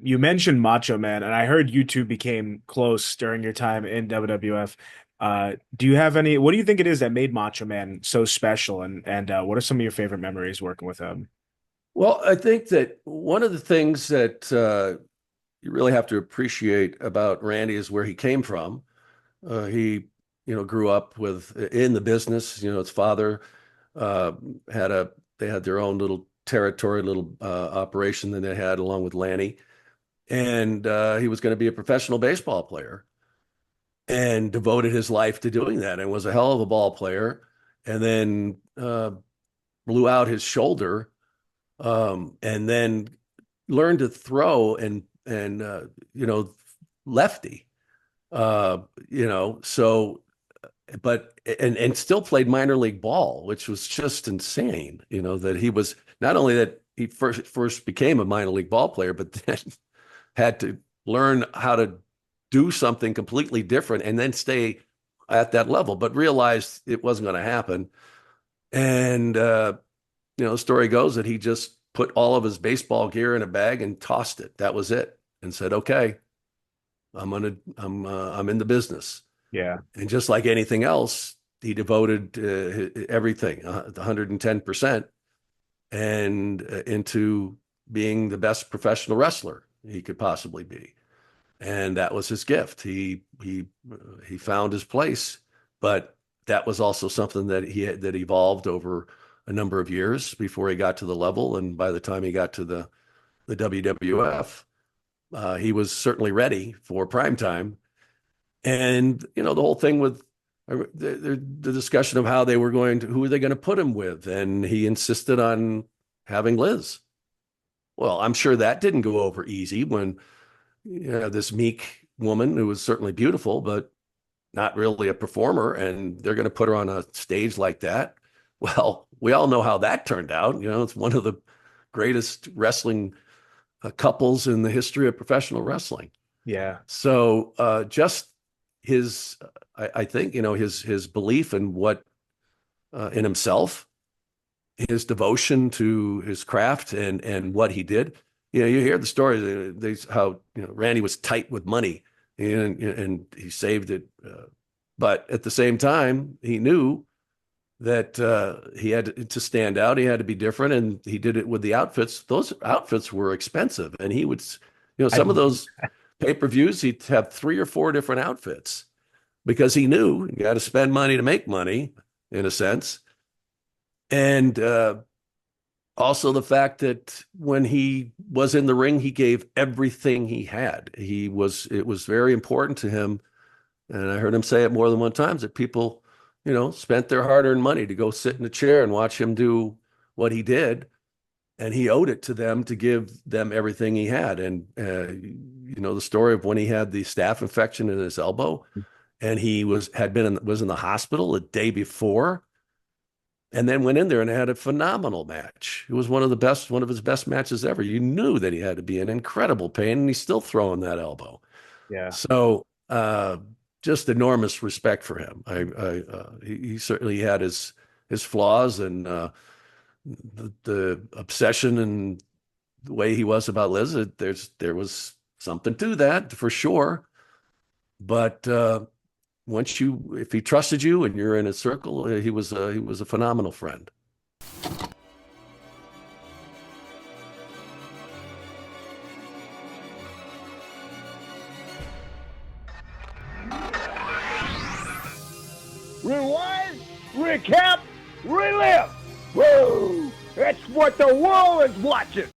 you mentioned Macho Man, and I heard you two became close during your time in WWF. Do you have any? What do you think it is that made Macho Man so special, and what are some of your favorite memories working with him? Well, I think that one of the things that you really have to appreciate about Randy is where he came from. He, grew up with in the business. His father uh, had a they had their own little territory, little operation that they had along with Lanny, and he was going to be a professional baseball player and devoted his life to doing that and was a hell of a ball player, and then blew out his shoulder, and then learned to throw and lefty, uh, so but and still played minor league ball, which was just insane. That he was not only that he first became a minor league ball player, but then had to learn how to do something completely different and then stay at that level, but realized it wasn't going to happen. And the story goes that he just put all of his baseball gear in a bag and tossed it. That was it, and said, "Okay, I'm in the business." Yeah. And just like anything else, he devoted everything, 110%, and into being the best professional wrestler he could possibly be. And that was his gift. He found his place, but that was also something that evolved over a number of years before he got to the level. And by the time he got to the WWF, he was certainly ready for prime time. And the whole thing with the discussion of how they were who are they going to put him with, and he insisted on having Liz. Well, I'm sure that didn't go over easy when this meek woman who was certainly beautiful, but not really a performer, and they're going to put her on a stage like that. Well, we all know how that turned out. It's one of the greatest wrestling couples in the history of professional wrestling. Yeah. So just his, I think, his belief in in himself, his devotion to his craft and what he did. You hear the story, how Randy was tight with money, and he saved it, but at the same time, he knew that he had to stand out. He had to be different, and he did it with the outfits. Those outfits were expensive, and he would, I some of those pay-per-views, he'd have 3 or 4 different outfits because he knew you got to spend money to make money, in a sense. And also the fact that when he was in the ring, he gave everything he had. It was very important to him. And I heard him say it more than one time, that people, spent their hard-earned money to go sit in a chair and watch him do what he did. And he owed it to them to give them everything he had. And, the story of when he had the staph infection in his elbow, and he was in the hospital the day before, and then went in there and had a phenomenal match. It was one of his best matches ever. You knew that he had to be in incredible pain, and he's still throwing that elbow. Yeah. So just enormous respect for him. He certainly had his flaws, and the obsession and the way he was about Liz. There was something to that for sure. But if he trusted you and you're in a circle, he was a phenomenal friend. Rewind, recap, relive. Woo! That's what the world is watching.